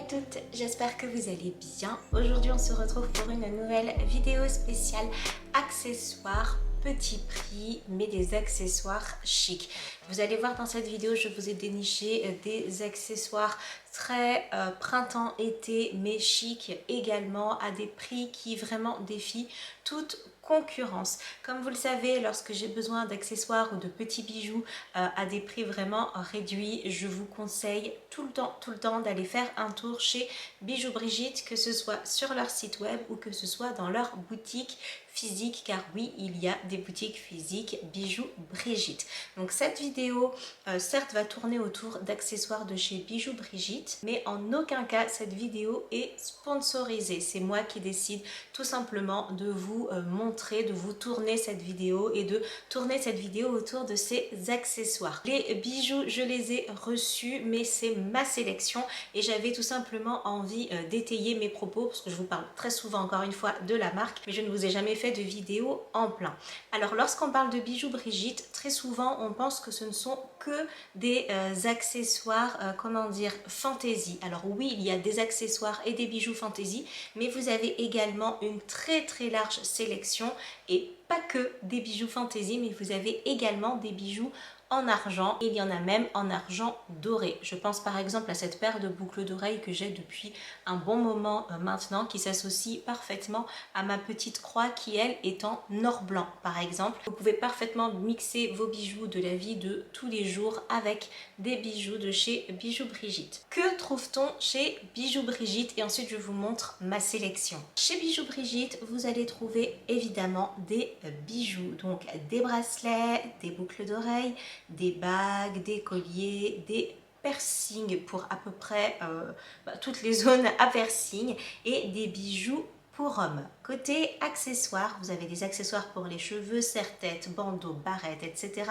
toutes, j'espère que vous allez bien. Aujourd'hui on se retrouve pour une nouvelle vidéo spéciale accessoires petit prix, mais des accessoires chics. Vous allez voir dans cette vidéo, je vous ai déniché des accessoires très printemps-été, mais chic également, à des prix qui vraiment défient toute concurrence. Comme vous le savez, lorsque j'ai besoin d'accessoires ou de petits bijoux à des prix vraiment réduits, je vous conseille tout le temps d'aller faire un tour chez Bijoux Brigitte, que ce soit sur leur site web ou que ce soit dans leur boutique physique, car oui, il y a des boutiques physiques Bijoux Brigitte. Donc cette vidéo certes va tourner autour d'accessoires de chez Bijoux Brigitte, mais en aucun cas cette vidéo est sponsorisée. C'est moi qui décide tout simplement de vous montrer, de vous tourner cette vidéo et de tourner cette vidéo autour de ces accessoires. Les bijoux, je les ai reçus, mais c'est ma sélection et j'avais tout simplement envie d'étayer mes propos parce que je vous parle très souvent encore une fois de la marque, mais je ne vous ai jamais fait de vidéo en plein. Alors lorsqu'on parle de Bijoux Brigitte, très souvent on pense que ce ne sont que des accessoires, comment dire, fantaisie. Alors oui, il y a des accessoires et des bijoux fantaisie, mais vous avez également une très large sélection et pas que des bijoux fantaisie, mais vous avez également des bijoux en argent. Il y en a même en argent doré. Je pense par exemple à cette paire de boucles d'oreilles que j'ai depuis un bon moment maintenant, qui s'associe parfaitement à ma petite croix qui elle est en or blanc par exemple. Vous pouvez parfaitement mixer vos bijoux de la vie de tous les jours avec des bijoux de chez Bijoux Brigitte. Que trouve-t-on chez Bijoux Brigitte? Et ensuite je vous montre ma sélection. Chez Bijoux Brigitte, vous allez trouver évidemment des bijoux, donc des bracelets, des boucles d'oreilles, des bagues, des colliers, des piercings pour à peu près toutes les zones à piercing et des bijoux pour hommes. Côté accessoires, vous avez des accessoires pour les cheveux, serre-tête, bandeaux, barrettes, etc.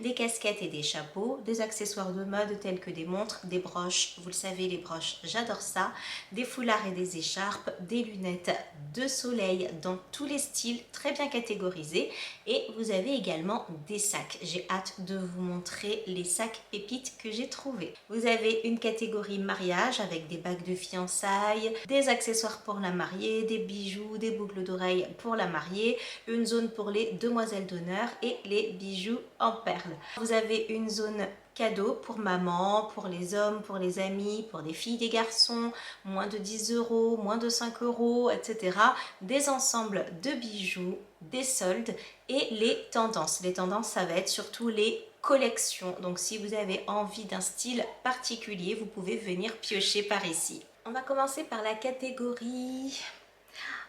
Des casquettes et des chapeaux, des accessoires de mode tels que des montres, des broches, vous le savez les broches, j'adore ça, des foulards et des écharpes, des lunettes de soleil dans tous les styles, très bien catégorisés, et vous avez également des sacs. J'ai hâte de vous montrer les sacs pépites que j'ai trouvés. Vous avez une catégorie mariage avec des bagues de fiançailles, des accessoires pour la mariée, des bijoux, des boucles d'oreilles pour la mariée, une zone pour les demoiselles d'honneur et les bijoux en perles. Vous avez une zone cadeau pour maman, pour les hommes, pour les amis, pour des filles, des garçons, moins de 10 €, moins de 5 €, etc. Des ensembles de bijoux, des soldes et les tendances. Les tendances, ça va être surtout les collections. Donc si vous avez envie d'un style particulier, vous pouvez venir piocher par ici. On va commencer par la catégorie...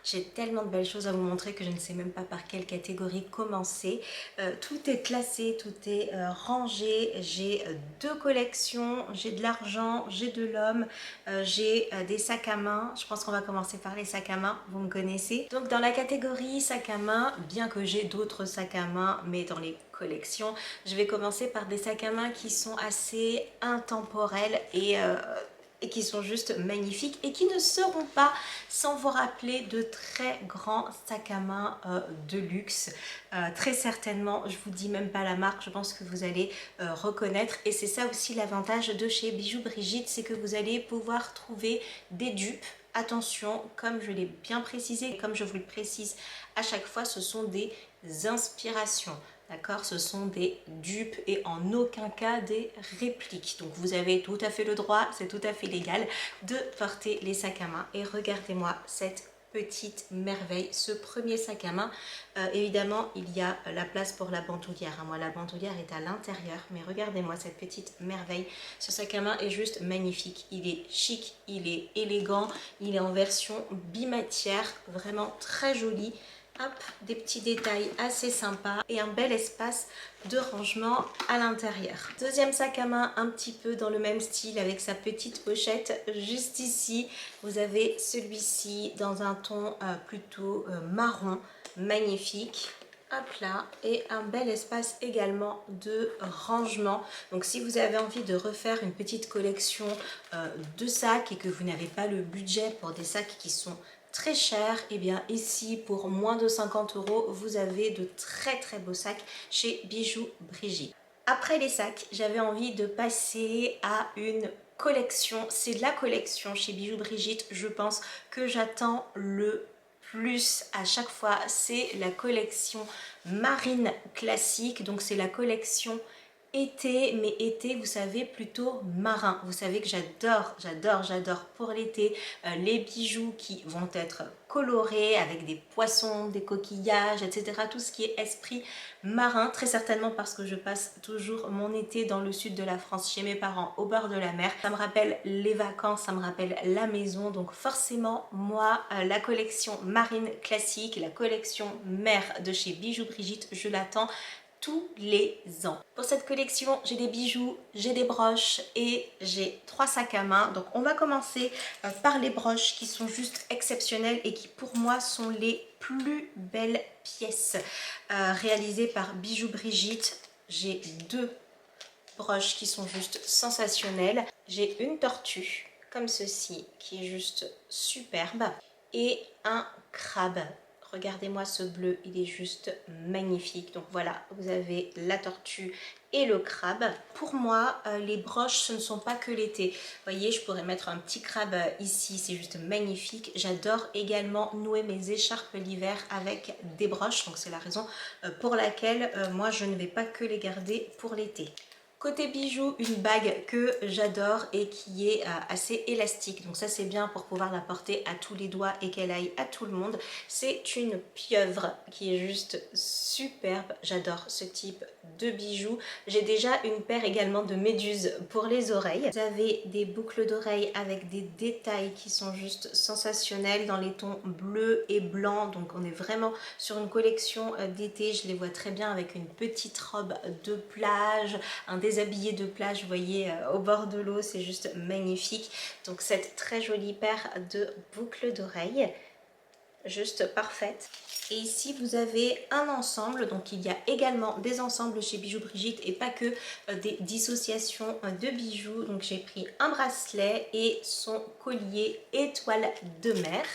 J'ai tellement de belles choses à vous montrer que je ne sais même pas par quelle catégorie commencer. Tout est classé, tout est rangé. J'ai deux collections, j'ai de l'argent, j'ai de l'homme, j'ai des sacs à main. Je pense qu'on va commencer par les sacs à main, vous me connaissez. Donc dans la catégorie sacs à main, bien que j'ai d'autres sacs à main, mais dans les collections, je vais commencer par des sacs à main qui sont assez intemporels et qui sont juste magnifiques et qui ne seront pas sans vous rappeler de très grands sacs à main de luxe. Très certainement, je vous dis même pas la marque, je pense que vous allez reconnaître, et c'est ça aussi l'avantage de chez Bijoux Brigitte, c'est que vous allez pouvoir trouver des dupes. Attention, comme je l'ai bien précisé et comme je vous le précise à chaque fois, ce sont des inspirations. D'accord, ce sont des dupes et en aucun cas des répliques. Donc vous avez tout à fait le droit, c'est tout à fait légal de porter les sacs à main. Et regardez-moi cette petite merveille, ce premier sac à main. Évidemment, il y a la place pour la bandoulière. Moi, la bandoulière est à l'intérieur, mais regardez-moi cette petite merveille. Ce sac à main est juste magnifique. Il est chic, il est élégant, il est en version bimatière, vraiment très joli. Hop, des petits détails assez sympas et un bel espace de rangement à l'intérieur. Deuxième sac à main un petit peu dans le même style avec sa petite pochette juste ici. Vous avez celui-ci dans un ton plutôt marron, magnifique. Hop là, et un bel espace également de rangement. Donc si vous avez envie de refaire une petite collection de sacs et que vous n'avez pas le budget pour des sacs qui sont très cher, et bien ici pour moins de 50 €, vous avez de très beaux sacs chez Bijoux Brigitte. Après les sacs, j'avais envie de passer à une collection, c'est la collection chez Bijoux Brigitte, je pense, que j'attends le plus à chaque fois. C'est la collection marine classique, donc c'est la collection été, mais été, vous savez, plutôt marin. Vous savez que j'adore pour l'été les bijoux qui vont être colorés avec des poissons, des coquillages, etc. Tout ce qui est esprit marin, très certainement parce que je passe toujours mon été dans le sud de la France chez mes parents au bord de la mer. Ça me rappelle les vacances, ça me rappelle la maison, donc forcément moi la collection marine classique, la collection mer de chez Bijoux Brigitte, je l'attends tous les ans. Pour cette collection, j'ai des bijoux, j'ai des broches et j'ai 3 sacs à main. Donc on va commencer par les broches qui sont juste exceptionnelles et qui pour moi sont les plus belles pièces réalisées par Bijoux Brigitte. J'ai 2 broches qui sont juste sensationnelles. J'ai une tortue comme ceci qui est juste superbe et un crabe. Regardez-moi ce bleu, il est juste magnifique. Donc voilà, vous avez la tortue et le crabe. Pour moi, les broches, ce ne sont pas que l'été. Vous voyez, je pourrais mettre un petit crabe ici, c'est juste magnifique. J'adore également nouer mes écharpes l'hiver avec des broches. Donc c'est la raison pour laquelle moi, je ne vais pas que les garder pour l'été. Côté bijoux, une bague que j'adore et qui est assez élastique. Donc ça c'est bien pour pouvoir la porter à tous les doigts et qu'elle aille à tout le monde. C'est une pieuvre qui est juste superbe. J'adore ce type de bijoux. J'ai déjà une paire également de méduses pour les oreilles. Vous avez des boucles d'oreilles avec des détails qui sont juste sensationnels dans les tons bleu et blanc. Donc on est vraiment sur une collection d'été. Je les vois très bien avec une petite robe de plage, un déshabillé de plage, vous voyez, au bord de l'eau, c'est juste magnifique. Donc cette très jolie paire de boucles d'oreilles, juste parfaite. Et ici vous avez un ensemble, donc il y a également des ensembles chez Bijoux Brigitte et pas que des dissociations de bijoux. Donc j'ai pris un bracelet et son collier étoile de mer.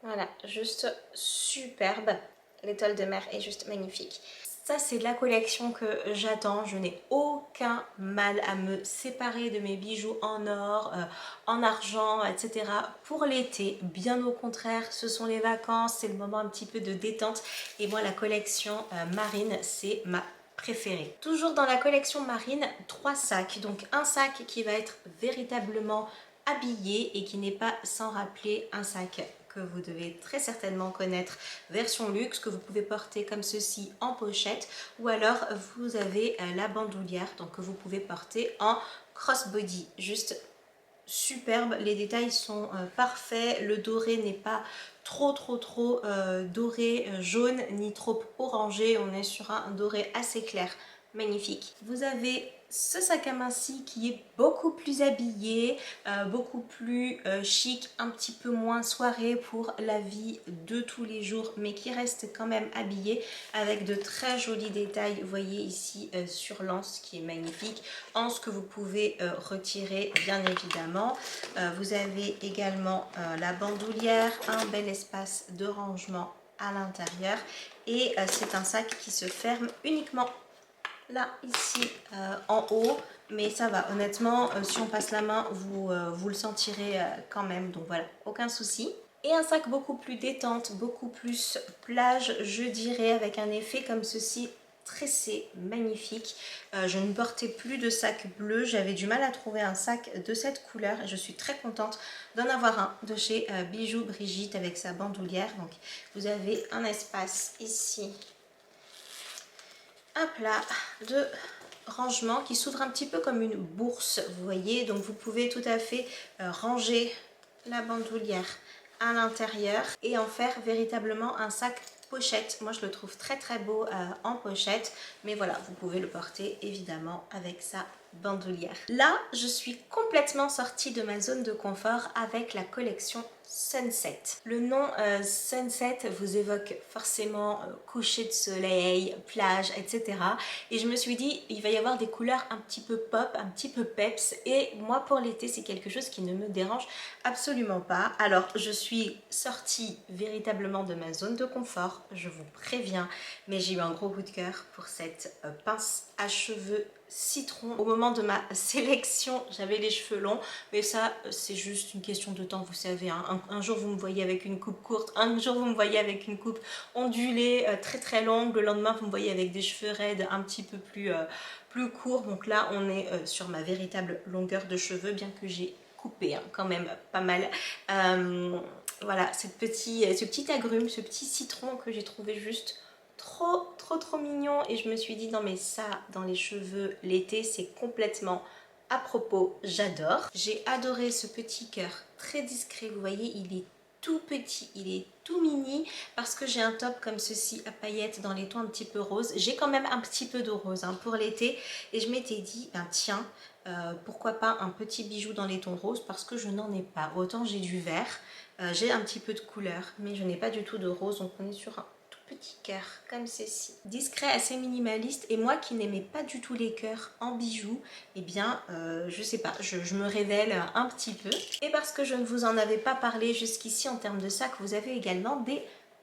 Voilà, juste superbe. L'étoile de mer est juste magnifique. Ça, c'est la collection que j'attends. Je n'ai aucun mal à me séparer de mes bijoux en or, en argent, etc. pour l'été. Bien au contraire, ce sont les vacances, c'est le moment un petit peu de détente. Et moi, la collection marine, c'est ma préférée. Toujours dans la collection marine, 3 sacs. Donc un sac qui va être véritablement habillé et qui n'est pas sans rappeler un sac que vous devez très certainement connaître, version luxe, que vous pouvez porter comme ceci en pochette, ou alors vous avez la bandoulière, donc que vous pouvez porter en crossbody, juste superbe. Les détails sont parfaits, le doré n'est pas trop doré jaune ni trop orangé, on est sur un doré assez clair, magnifique. Vous avez ce sac à main-ci qui est beaucoup plus habillé, beaucoup plus chic, un petit peu moins soirée pour la vie de tous les jours, mais qui reste quand même habillé avec de très jolis détails. Vous voyez ici sur l'anse qui est magnifique, anse que vous pouvez retirer bien évidemment. Vous avez également la bandoulière, un bel espace de rangement à l'intérieur et c'est un sac qui se ferme uniquement là ici en haut, mais ça va honnêtement, si on passe la main vous le sentirez quand même, donc voilà, aucun souci. Et un sac beaucoup plus détente, beaucoup plus plage je dirais, avec un effet comme ceci tressé, magnifique. Je ne portais plus de sac bleu, j'avais du mal à trouver un sac de cette couleur et je suis très contente d'en avoir un de chez Bijoux Brigitte avec sa bandoulière. Donc vous avez un espace ici, un plat de rangement qui s'ouvre un petit peu comme une bourse, vous voyez, donc vous pouvez tout à fait ranger la bandoulière à l'intérieur et en faire véritablement un sac pochette. Moi je le trouve très beau en pochette, mais voilà, vous pouvez le porter évidemment avec sa bandoulière. Là je suis complètement sortie de ma zone de confort avec la collection Sunset. Le nom Sunset vous évoque forcément coucher de soleil, plage, etc. Et je me suis dit, il va y avoir des couleurs un petit peu pop, un petit peu peps. Et moi pour l'été, c'est quelque chose qui ne me dérange absolument pas. Alors je suis sortie véritablement de ma zone de confort, je vous préviens. Mais j'ai eu un gros coup de cœur pour cette pince à cheveux citron. Au moment moment de ma sélection, j'avais les cheveux longs, mais ça c'est juste une question de temps, vous savez, hein. Un jour vous me voyez avec une coupe courte, un jour vous me voyez avec une coupe ondulée très très longue, le lendemain vous me voyez avec des cheveux raides un petit peu plus courts. Donc là on est sur ma véritable longueur de cheveux, bien que j'ai coupé hein, quand même pas mal. Voilà, ce petit agrume, ce petit citron que j'ai trouvé juste trop mignon, et je me suis dit non mais ça dans les cheveux l'été c'est complètement à propos, j'adore. J'ai adoré ce petit cœur très discret, vous voyez il est tout petit, il est tout mini, parce que j'ai un top comme ceci à paillettes dans les tons un petit peu roses. J'ai quand même un petit peu de rose hein, pour l'été, et je m'étais dit ben tiens, pourquoi pas un petit bijou dans les tons roses, parce que je n'en ai pas. Autant j'ai du vert, j'ai un petit peu de couleur, mais je n'ai pas du tout de rose, donc on est sur un petit cœur comme ceci, discret, assez minimaliste. Et moi qui n'aimais pas du tout les cœurs en bijoux, eh bien je sais pas, je me révèle un petit peu. Et parce que je ne vous en avais pas parlé jusqu'ici en termes de sac, vous avez également des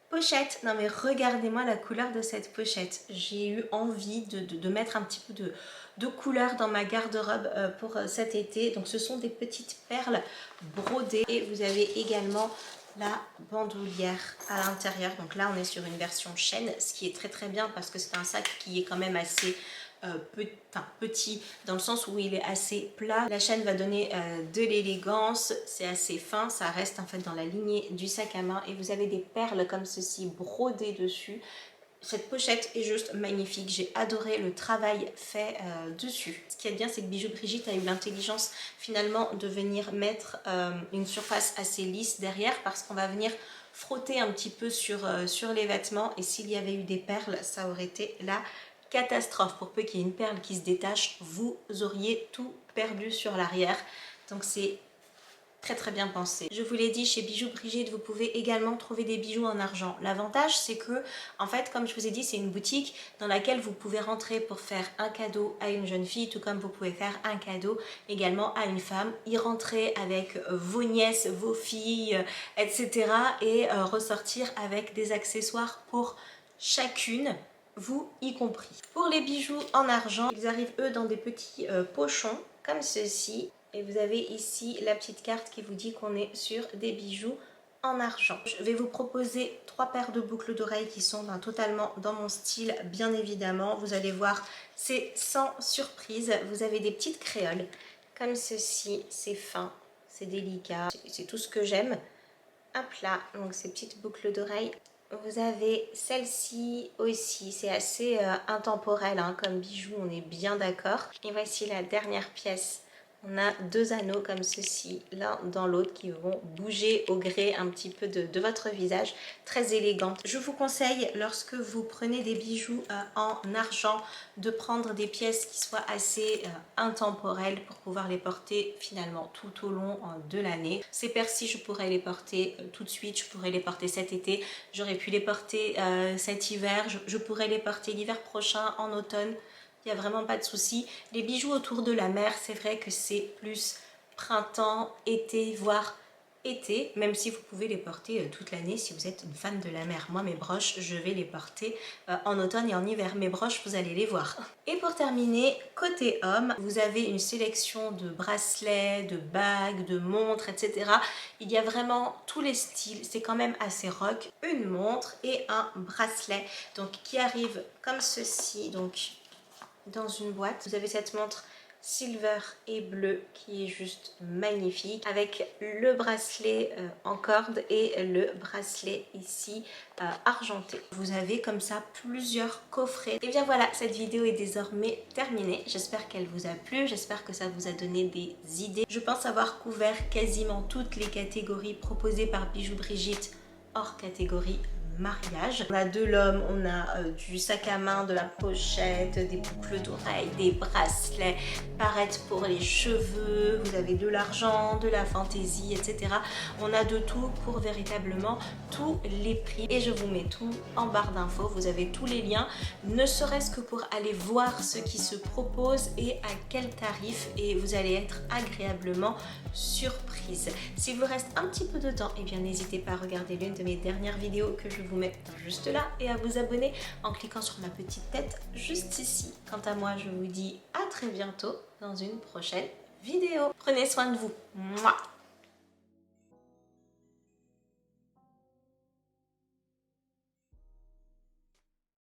pochette. Non mais regardez-moi la couleur de cette pochette. J'ai eu envie de mettre un petit peu de couleur dans ma garde-robe pour cet été. Donc ce sont des petites perles brodées, et vous avez également la bandoulière à l'intérieur. Donc là on est sur une version chaîne, ce qui est très bien parce que c'est un sac qui est quand même assez petit, dans le sens où il est assez plat. La chaîne va donner de l'élégance, c'est assez fin, ça reste en fait dans la lignée du sac à main, et vous avez des perles comme ceci brodées dessus. Cette pochette est juste magnifique, j'ai adoré le travail fait dessus. Ce qui est bien, c'est que Bijoux Brigitte a eu l'intelligence finalement de venir mettre une surface assez lisse derrière, parce qu'on va venir frotter un petit peu sur les vêtements, et s'il y avait eu des perles, ça aurait été la catastrophe. Pour peu qu'il y ait une perle qui se détache, vous auriez tout perdu sur l'arrière. Donc c'est très bien pensé. Je vous l'ai dit, chez Bijoux Brigitte, vous pouvez également trouver des bijoux en argent. L'avantage, c'est que, en fait, comme je vous ai dit, c'est une boutique dans laquelle vous pouvez rentrer pour faire un cadeau à une jeune fille, tout comme vous pouvez faire un cadeau également à une femme, y rentrer avec vos nièces, vos filles, etc. et ressortir avec des accessoires pour chacune, vous y compris. Pour les bijoux en argent, ils arrivent eux dans des petits pochons comme ceci. Et vous avez ici la petite carte qui vous dit qu'on est sur des bijoux en argent. Je vais vous proposer 3 paires de boucles d'oreilles qui sont totalement dans mon style, bien évidemment. Vous allez voir, c'est sans surprise. Vous avez des petites créoles comme ceci, c'est fin, c'est délicat, c'est tout ce que j'aime. Hop là, donc ces petites boucles d'oreilles. Vous avez celle-ci aussi, c'est assez intemporel hein, comme bijou, on est bien d'accord. Et voici la dernière pièce. On a 2 anneaux comme ceci, l'un dans l'autre, qui vont bouger au gré un petit peu de votre visage, très élégante. Je vous conseille, lorsque vous prenez des bijoux en argent, de prendre des pièces qui soient assez intemporelles pour pouvoir les porter finalement tout au long de l'année. Ces paires-ci, je pourrais les porter tout de suite, je pourrais les porter cet été, j'aurais pu les porter cet hiver, je pourrais les porter l'hiver prochain, en automne. Il n'y a vraiment pas de souci. Les bijoux autour de la mer, c'est vrai que c'est plus printemps, été, voire été, même si vous pouvez les porter toute l'année si vous êtes une fan de la mer. Moi, mes broches, je vais les porter en automne et en hiver. Mes broches, vous allez les voir. Et pour terminer, côté homme, vous avez une sélection de bracelets, de bagues, de montres, etc. Il y a vraiment tous les styles. C'est quand même assez rock. Une montre et un bracelet, donc qui arrive comme ceci. Donc dans une boîte, vous avez cette montre silver et bleu qui est juste magnifique, avec le bracelet en corde et le bracelet ici argenté. Vous avez comme ça plusieurs coffrets. Et bien voilà, cette vidéo est désormais terminée. J'espère qu'elle vous a plu, j'espère que ça vous a donné des idées. Je pense avoir couvert quasiment toutes les catégories proposées par Bijoux Brigitte, hors catégorie mariage. On a de l'homme, on a du sac à main, de la pochette, des boucles d'oreilles, des bracelets, parettes pour les cheveux, vous avez de l'argent, de la fantaisie, etc. On a de tout pour véritablement tous les prix, et je vous mets tout en barre d'infos. Vous avez tous les liens, ne serait-ce que pour aller voir ce qui se propose et à quel tarif, et vous allez être agréablement surprise. S'il vous reste un petit peu de temps, eh bien n'hésitez pas à regarder l'une de mes dernières vidéos que je vous mets juste là et à vous abonner en cliquant sur ma petite tête juste ici. Quant à moi, je vous dis à très bientôt dans une prochaine vidéo. Prenez soin de vous. Mouah.